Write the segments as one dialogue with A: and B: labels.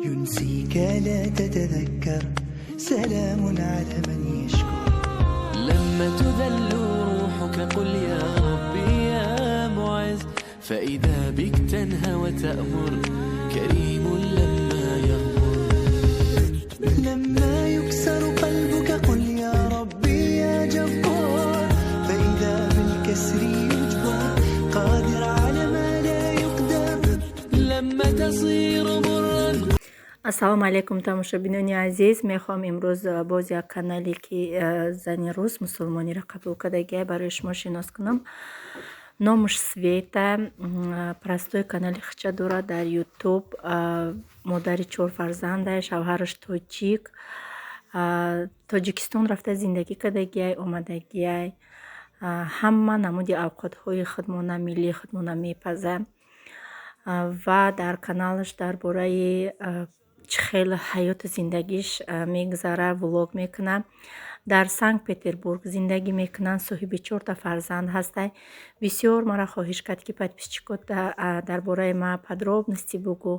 A: ينسيك لا تتذكر سلام على من يشكر
B: لما تذل روحك قل يا ربي يا معز فإذا بك تنهى وتأمر كريم لما يغمر
A: لما يكسر قلبك قل يا ربي يا جبار فإذا بالكسر يجبر قادر على ما لا يقدر
B: لما تصير مرا.
C: ассалому алейкум тамошобинони азиз, мехоҳам имрӯз боз як канале ки зани рус мусулмониро қабул кардагиай барои шумо шинос кунам. Номаш Света, простой канали хича дорад дар ютуб. Модари 4 фарзанда, шавҳараш тоҷик. Тоҷикистон рафта зиндагӣ кардагиай, омадагиай. Ҳама намуди авқотҳои худмона, миллӣ худмона мепаза. Ва дар каналаш дар бораи чӣ хел ҳаёту зиндагиш мегузара, влог мекунад. Дар Санкт-Петербург зиндагӣ мекунанд, соҳиби 4 фарзанд ҳастай. Бисёр мара хоҳиш кард ки подписчикот дар бораи ма подробности бугӯ.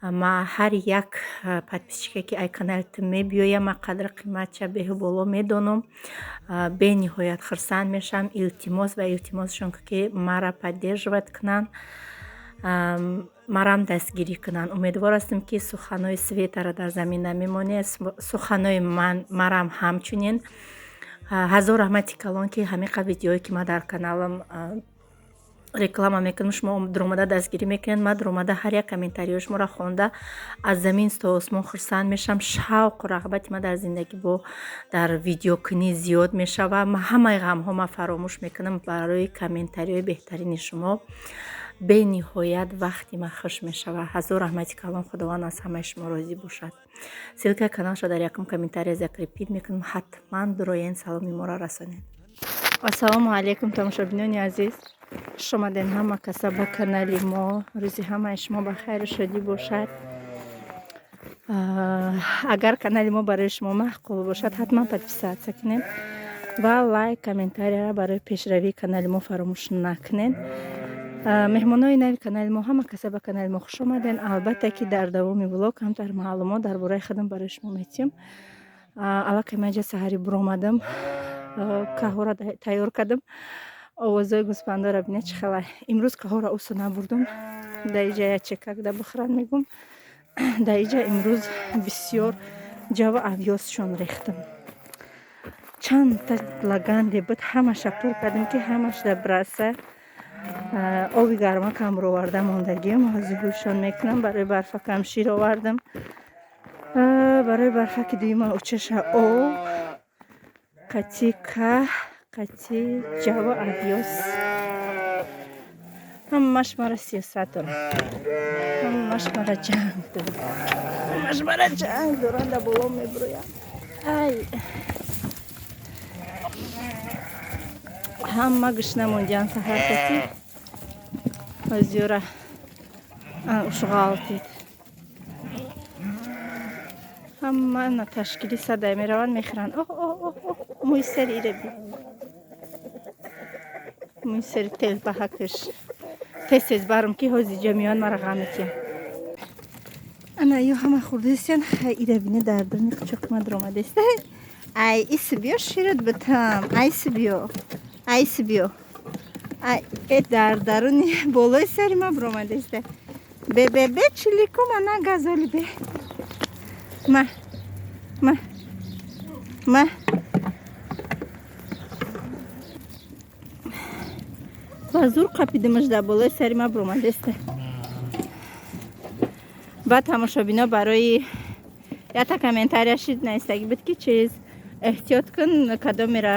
C: Ма ҳар як подписчика ки ай каналти мебиёя ма қадри қиматча беҳу боло медонам. Бениҳоят хурсанд мешавам. Илтимос ва илтимосшон ки мара поддерживать кунанд, марам дастгирӣ кунанд. Умедвор ҳастам ки суханои Светаро дар замин намемонед, суханои марам ҳамчунин. ҳазор раҳмати калон ки ҳамиқа видеое ки ма дар каналам реклама мекунам, шумо дуромада дастгирӣ мекунед. Ма дуромада ҳар як комментариҳои шуморо хонда аз замин то осмон хурсанд мешавам. Шавқу рағбати ма дар зиндагӣ бо дар видеокунӣ зиёд мешава. Ҳамаи ғамҳо ма фаромӯш мекунам барои комментариҳои беҳтарини шумо. бениҳоят вақти ма хуш мешавад. ҳазор раҳмати калон. худованд аз ҳамаи шумо розӣ бошад. силкаи каналшо дар якум комментария закрепид мекунам. ҳатман дуроен саломи моро расонед. ассалому алейкум тамошобинони азиз, хуш омадед ҳама каса ба канали мо. рӯзи ҳамаи шумо ба хайру шодӣ бошад. агар канали мо барои шумо маъқул бошад ҳатман подписатсия кунед ва лайк комментарияро барои пешравии канали мо фаромӯш накунед. меҳмонои нави канали мо, ҳама каса ба канали мо хуш омаден. албатта ки дар давоми влог камтар маълумот дар бораи худам барои шумо метиҳам. аллакай маҷа саҳари буромадам, каҳора тайёр кардам. овозои гӯспандора бинед чӣ хелай. имрӯз каҳора усу набурдам. даиҷа я чекак да бухӯрад мегум. даиҷа имрӯз бисёр ҷаво авёсшон рехтам. чандта лаганде буд, ҳамаша пур кардам ки ҳамаш да браса. оби гармакам роварда мондагиам, ҳозирҳуйшон мекунам. барои барфакам шир овардам. барои барфаки дуюмам учаша об, қати каҳ, қати ҷаво авёс. ҳамаш мара сиёсат дорад, ҳамаш мара ҷанг дорад, ҳамаш мара ҷанг дорад. да боло мебуроям. ай ҳама гушна мондиан саҳар кати ҳозиёра ушғалтид. ҳама на ташкили садай мераванд мехӯранд. мӯйсари ираби мӯйсари телпаҳакаш тез барам ки ҳози ҷамиён мара ғам метиям. ана ё ҳама хурдестиян. хай ирабине дар дарни қучоқима дуромадест. ай исибиё шират битам. ай сибиё, ай сибиё. ай дар даруни болои сари ма буромадест. бе чилику мана газоли бе. ма ба зур қапидимаш дар болои сари ма буромадест. ба тамошобино барои ята комментария шид наистагӣ буд ки чиз эҳтиёт кун кадомира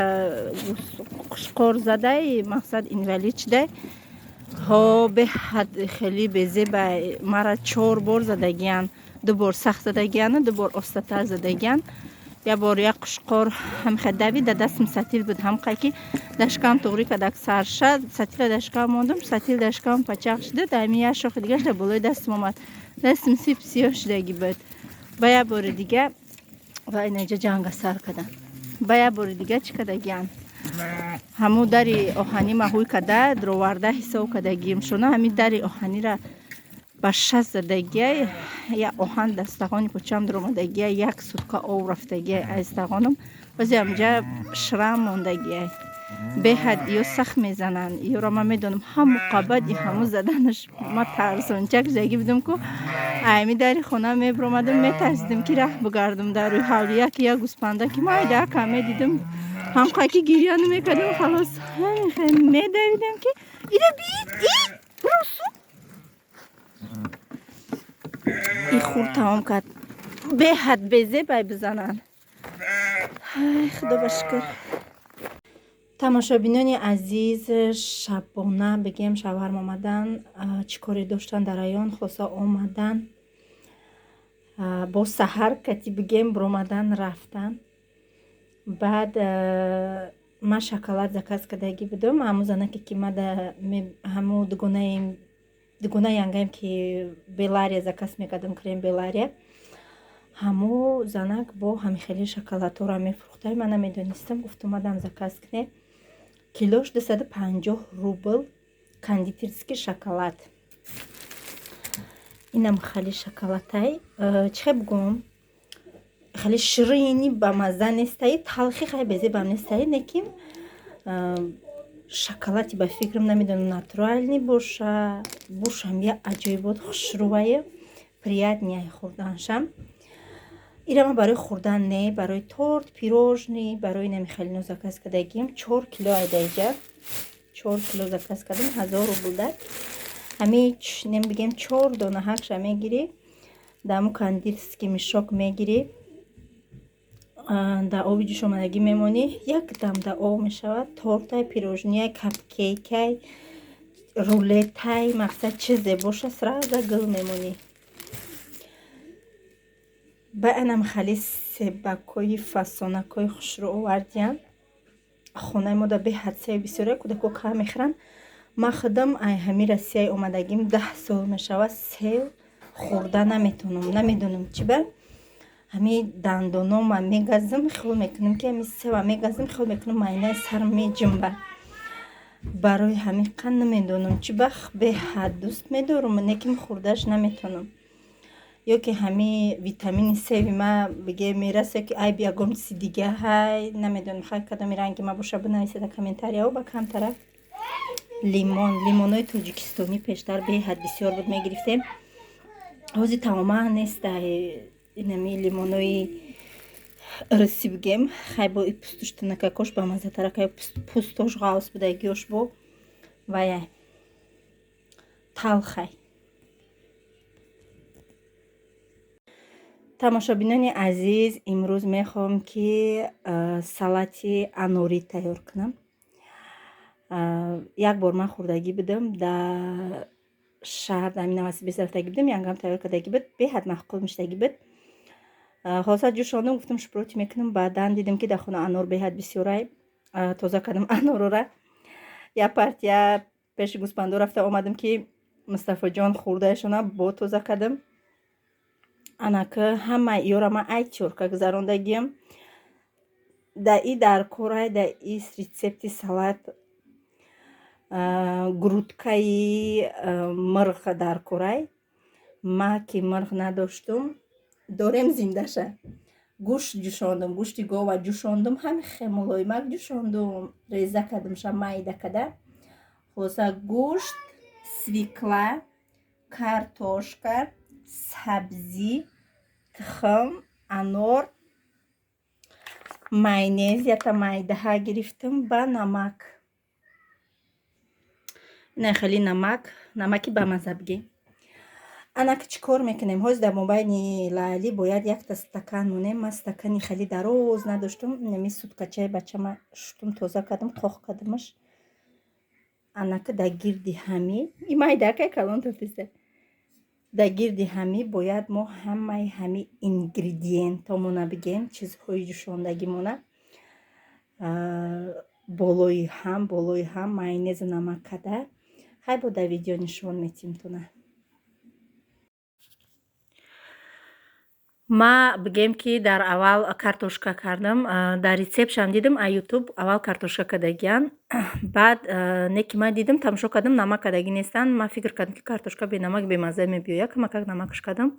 C: қушқор задай мақсад инвалид шудай. бе хеле безебай мара 4 бор задагиян. 2 бор сахт задагияну 2 бор остатар задагиян. я бор як қушқор ҳамиха давида дастам сатил буд. ҳамқа ки дашкам туғри кадак сарша сатила дашкам мондам. сатил дашкам пачақ шуда дами я шохи дигаш да болои дастам омад. дастам сип сиёҳ шудагӣ буд. ба я бори дига ва инаҷа ҷанга сар кадан. ба я бори дига чӣ кадагиян. ҳаму дари оҳани маҳуй када дуроварда ҳисоб кадагием шуна ҳами дари оҳанира ба 6 задагия я оҳан дастағони почам дуромадагия 1 сутка об рафтагия айстағонам баъзе амҷа шрам мондагия беҳад ё сахт мезананд ёро ман медонам ҳаму қабади ҳаму заданаш ма тарсончак жагӣ будам ку айми дари хона мебиромадам метарсидам ки раҳ бигардам дар рӯи ҳавли як гӯспанда ки майдака медидам ҳамқаки гирья намекардам халос медавидам ки ида биид росу и хурд тамом кард беҳад безебай бизананд худо ба шукр. Тамошобинони азиз, шабона бигем шаварм омадан чӣ коре доштан дар раён хосо омадан бо саҳар кати бигем биромадан рафтан баъд ман шоколад заказ кардаги будам ҳаму занаке ки ма ҳаму дугонаи янгаем ки белария заказ мекардам крем белария ҳаму занак бо ҳамихели шоколадҳоро мефурӯхта ман намедонистам гуфт омадам заказ кунем килош 250 рубл кондитерский шоколад инам хали шоколадай чӣ хе бигӯм хали ширини ба мазза нестаи талхи хай безебам нестаи лекин шоколади ба фикрам намедонам натуральни боша бошам я аҷоибот хушрӯвае приятнияи хурданшам ирама барои хурдан не барои торт пирожни барои намихалино заказ кардагим 4 кило айдаиҷа 4 кило заказ кардам 1000 рубл дар ҳамич нем бигем 4 дона ҳакша мегирӣ даму кондитерский мешок мегирӣ дар оби ҷӯшомадагӣ мемонӣ якдам дар об мешавад тортай пирожнияй капкейкай рулетай мақсад чизе боша сразу гул мемонӣ баънам хали себакои фасонакои хушрӯ овардиям хонаи мо да беҳад севи бисёре кӯдако ка мехӯранд ман худам ай ҳами россияи омадагим 10 сол мешавад сев хӯрда наметонам намедонам чӣ ба ҳами дандонома мегазам хел мекунам ки ҳами сева мегазам хел мекунам майнаи сарм меҷимба барои ҳамин қан намедонам чӣ ба беҳад дӯст медорам лекин хӯрдаш наметонам ё ки ҳами витамини севи ма биге мерасе ки ай ягон чизи дига ҳай намедонам хай кадоми ранги ма боша бинависед дар комментарияҳо ба камтара лимонои тоҷикистонӣ пештар беҳад бисёр буд мегирифтем ҳозир тамоман неста инами лимонои рisi бигем хай бо пустуш тинакакош ба маззатаракай пустош ғавс будагиёш бо ваяй талхай. тамошобинони азиз имрӯз мехоҳам ки салати анорӣ тайёр кунам як бор ман хӯрдагӣ будам дар шаҳр дар Новосибирск рафтагӣ будам янгам тайёр кардагӣ буд беҳад маъқул мештагӣ буд ҳозир ҷӯшондам гуфтам шупороти мекунам баъдан дидам ки дар хона анор беҳад бисёрай тоза кардам анорора як партия пеши гӯспандо рафта омадам ки Мустафоҷон хӯрдаашона бо тоза кардам анака ҳамаи иёра ман ай чӯрка гузарондагиам дар корай дар ин рецепти салат грудкаи мирғ дар корай ма ки мирғ надоштум дорем зиндаша гӯшт ҷӯшондум гӯшти гова ҷӯшондум ҳами хемолоимак ҷӯшондум реза кардам ша майда када хулоса гӯшт свекла картошка сабзӣ тухм анор майонез яка майдаҳа гирифтам ба намак ина хеле намаки ба мазза бигем анака чӣ кор мекунем ҳозир дар мобайни лайли бояд якта стакан монем ман стакани хеле дароз надоштум нами суткачаи бачама шутум тоза кардам қоқ кардамаш анака дар гирди ҳами майдакай калон тофиса дар гирди ҳами бояд мо ҳамаи ҳами ингредиентомона бигем чизҳои ҷӯшондагимона болои ҳам майонезу намак када хай бо дар видео нишон метим тона ма бигем ки дар аввал картошка кардам. Дар рецептшам дидам аз ютуб аввал картошка кардагиян. Баъд не ки ман дидам тамошо кардам намак кардагӣ нестанд. Ман фикр кардам ки картошка бенамак бемазза мебиёяд. Камакак намакш кардам.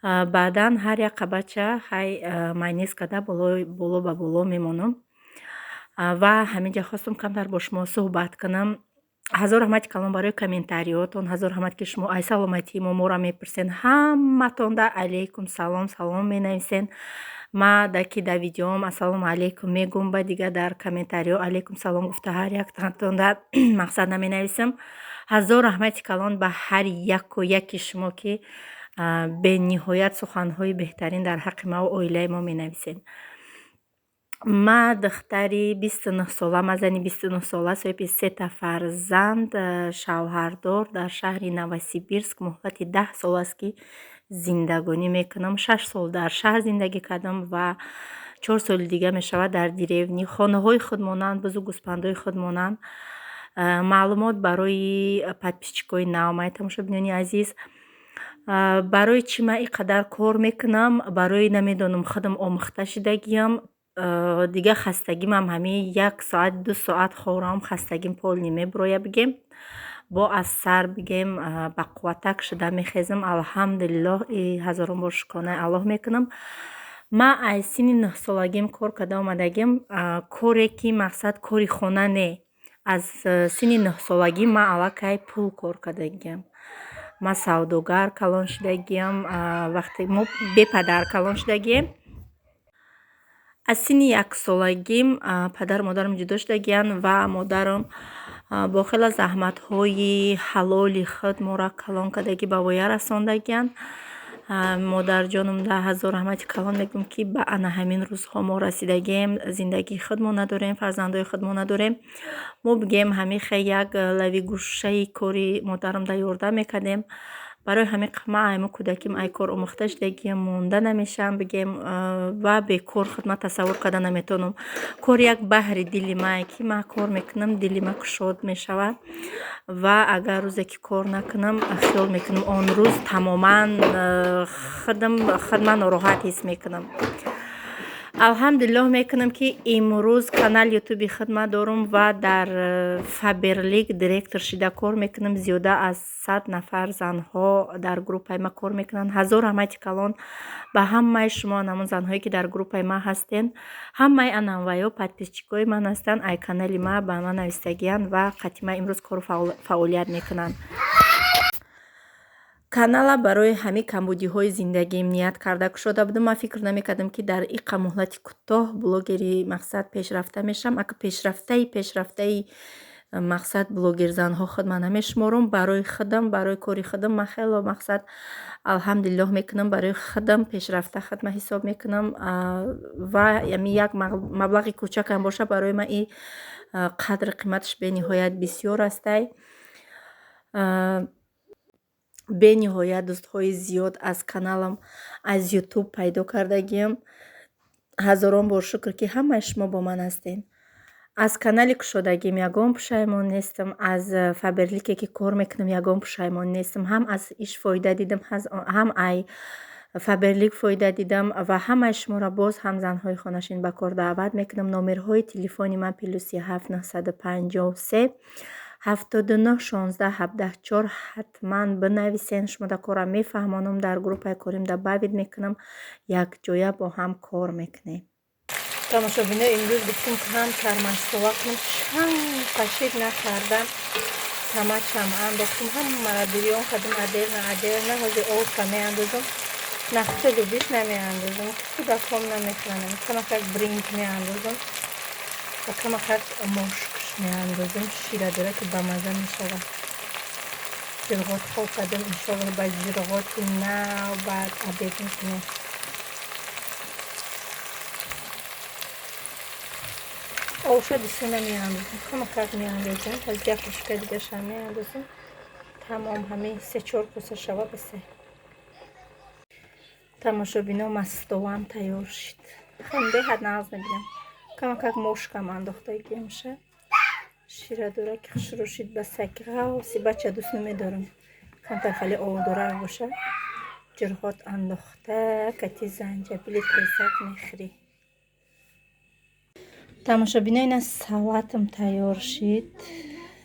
C: Баъдан ҳар як қабача ҳай майонез карда боло ба боло мемонам. Ва ҳаминҷа хостам камтар бо шумо суҳбат кунам. ҳазор раҳмати калон барои комментариётон. ҳазор раҳмат ки шумо ай саломатии моро мепурсен. Ҳаматон да алейкум салом салом менависен. Ман ки дар видеоам ассалому алейкум мегӯм, ба дига дар комментариҳо алейкум салом гуфта ҳар яктон да мақсад наменависам. ҳазор раҳмати калон ба ҳар яку яки шумо ки бениҳоят суханҳои беҳтарин дар ҳаққи ма ва оилаи мо менависен. ман духтари 29 сола, ман зани 29 сола, соҳиби 3 фарзанд, шавҳардор дар шаҳри Новосибирск муҳлати 10 сол аст ки зиндагонӣ мекунам. 6 сол дар шаҳр зиндагӣ кардам ва 4 соли дига мешавад дар деревни. хонаҳои худ монанд, бузу гӯспандҳои худ монанд. маълумот барои подписчикои нав, мои тамошобинони азиз, барои чӣ ман ин қадар кор мекунам? Барои намедонам худам омӯхта шидагиам. дига хастагимам ҳамин 1 соат 2 соат хорам, хастагим пол немеброя бигем. бо аз сар бигем ба қувватак шуда мехезам. алҳамдулиллоҳ ҳазорон бор шукронаи аллоҳ мекунам. ман аз синни 9 солагим кор карда омадагим. коре ки мақсад кори хона не. аз синни 9 солагӣ ман аллакай пул кор кардагиам. ман савдогар калон шидагиам. вақте мо бепадар калон шидагием. аз синни 1 солагим падару модарам ҷудо шидагиян ва модарам бо хела заҳматҳои ҳалоли худ моро калон кардагӣ ба воя расондагиян. модарҷонам да ҳазор раҳмати калон мегӯям ки ба ана ҳамин рӯзҳо мо расидагем. зиндагии худмо надорем, фарзандои худмо надорем. мо бигем ҳамихе як лави гӯшаи кори модарам да ёрдам мекардем. барои ҳамин ман айму кӯдаким ай кор омӯхта шидагиам, монда намешавам бигем ва бекор худ ман тасаввур карда наметавонам. кор як баҳри дили мае ки ман кор мекунам, дили ман кушод мешавад ва агар рӯзе ки кор накунам хиёл мекунам он рӯз тамоман худман нороҳат ҳис мекунам. алҳамдулиллоҳ мекунам ки имрӯз канали ютуби худ ман дорам ва дар Faberlic директор шида кор мекунам. зиёда аз 100 нафар занҳо дар группаи ман кор мекунанд. ҳазор раҳмати калон ба ҳамаи шумо анамон занҳое ки дар группаи ман ҳастен. ҳамаи анаваё подписчикои ман ҳастанд. ай канали ман ба ман навистагиянд ва қатъи имрӯз кору фаъолият мекунанд. канала барои ҳамин камбудиҳои зиндагим ният карда кушода будам. ман фикр намекардам ки дар иқа муҳлати кӯтоҳ блогери мақсад пешрафта мешавам. ака пешрафтаи мақсад блогерзанҳо худ ман намешуморам. барои худам, барои кори худам ман хело мақсад алҳамдулиллоҳ мекунам. барои худам пешрафта худ ман ҳисоб мекунам ва як маблағи кӯчакам боша барои ман ин қадри қиматаш бениҳоят бисёр астай. бениҳоят дӯстҳои зиёд аз каналам аз ютуб пайдо кардагиам. ҳазорон бор шукр ки ҳамаи шумо бо ман ҳастен. аз канали кушодагим ягон пушаймон нестам. аз Faberlic-е ки кор мекунам ягон пушаймон нестам. ҳам аз иш фоида дидам, ҳам ай Faberlic фоида дидам ва ҳамаи шуморо боз ҳам занҳои хонашин ба кор даъват мекунам. номерҳои телефони ман +7 953 79 16 74 ҳатман бинависен. шумо да корам мефаҳмонам. дар группаи корим да бавид мекунам. якҷоя бо ҳам кор мекунем. тамошобино имрӯз гуфтам ки ҳам кармашсова кунам. чанд қашид накардам. тамачам андохтам. ҳамаро бирён кардам. адерна ҳозир овка меандозам. нахча любиш намеандозам. кӯдаком намехӯранам. камакак бринг меандозам. ва камакак мошкш меандозам. шира дора ки ба маза мешавад. ҷирғот хоб кардам. иншоаллоҳ ба ҷирғоти нав баъд обед мекунем. овшоди сӯна меандозам. камакак меандозам. аз як қошика дигашам меандозам. тамом ҳамин 3-4 кӯса шава басай. тамошобино мастовам тайёр шид. хам беҳад нағз мебинам. камакак мошкам андохтагиам ша. шира дора ки хушрӯ шид ба сакиға си бача дӯст намедорам. камтар хали овдора боша. جرهات انداخته کتی زنجبیل کیسک میخری. тамошобиноин аз салатам тайёр шид.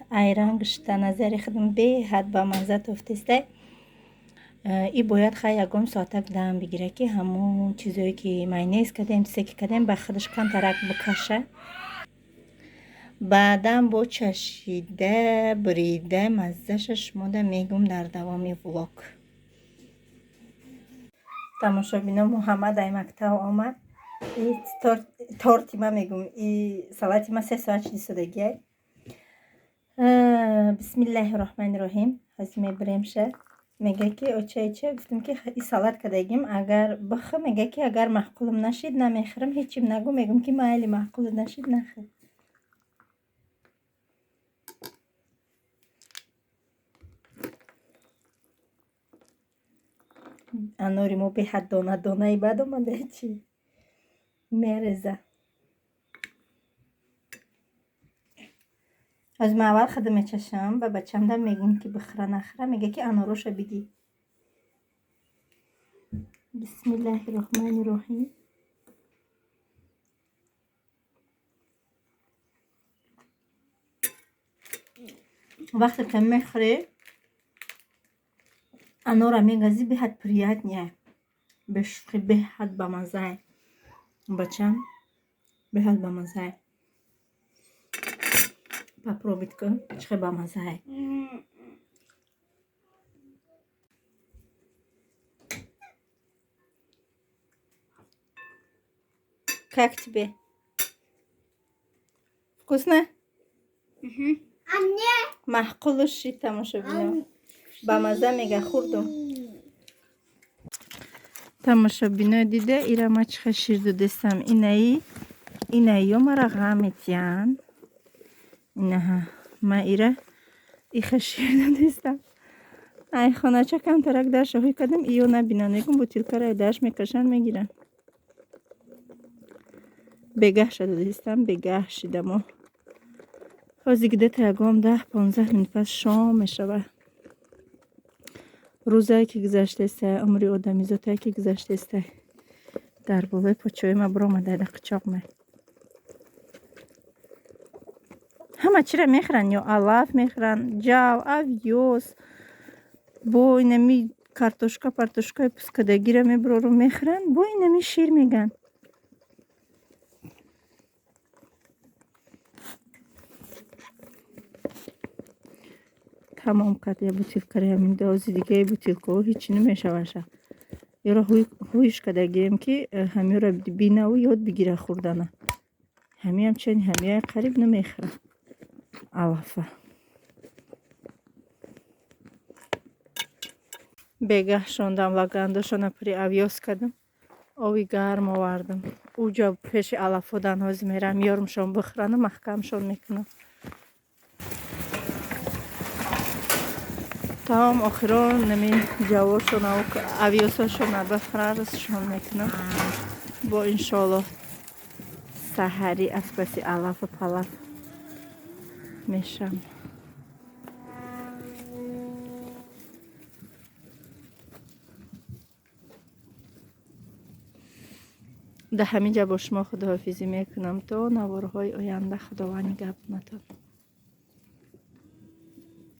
C: айрангш да назари худам беҳад ба мазза тофтестай. И бояд хай ягон соатак дам бигира ки ҳамун чизое ки майонез кардем чизе ки кардем ба худаш кантарак бикаша. баъдан бо чашида брида маззаша шумода мегум дар давоми влог. тамошобино муҳаммад ай мактаб омад. торти ма мегум и салати ма 3 соат шидисодагиай. бисмиллаҳи роҳмани роҳим. ҳази мебиремша мега ки очаича гуфтам ки и салат кардагим агар баха мега ки агар маъқулам нашид намехӯрам ҳечим нагу мегум ки майли маъқул нашид нахӯр. анори мо беҳад дона донаи бад омада чи мереза. аз ма аввал хада мечашам ба бачамда мегум ки бихӯра нахӯра мега ки аноруша биги. бисмиллаҳи роҳмани роҳим. вақте ки мехӯре анора мегази беҳад приятняй бешуқи беҳад ба маззаи бачам беҳад ба маззаи попробуй кун чиқи ба маззаи. как тебе? вкусно? маъқулу шид тамошобино ба мазза мега хурдум. тамошобино дида ира ма чихе шир дудестам инаи ё мара ғам метиян. инаҳа ма ира иха шир дудестам. ай хонача камтарак дар шоҳӣ кардам иё набинан мегум бутилкара даш мекашан мегиран. бегаҳ шуда дудестам бегаҳ шидамо. ҳозир гидета ягон 10-15 минут пас шом мешавад. рӯзае ки гузаштестай умри одамизодае ки гузаштестай дар болои почои ма биромадай да қичоқ май. ҳама чира мехӯранд ё алаф мехӯранд ҷав авёс бо инами картошка партошкаи пускадагира мебурору мехӯранд бо инами шир меган. тамом кард я бутилкари ҳамин дози дигаи бутилкаҳо ҳечи намешаваша. ёро ҳуиш кардагием ки ҳамиёро бинаву ёд бигира хӯрдана. ҳамиам чани ҳамияи қариб намехӯра алафа. бегаҳ шондам лагандошона пури авёс кардам. оби гарм овардам. уҷа пеши алафодан ҳозир мерам ёрумшон бихӯрана маҳкамшон мекунам. таом охирон нами ҷавошона авёсошона бихӯрарашон мекунам. бо иншоалло саҳари аз паси алафу палаф мешам. да ҳамин ҷа бо шумо худоҳофизӣ мекунам то наворҳои оянда. худованд нигаҳбонатон.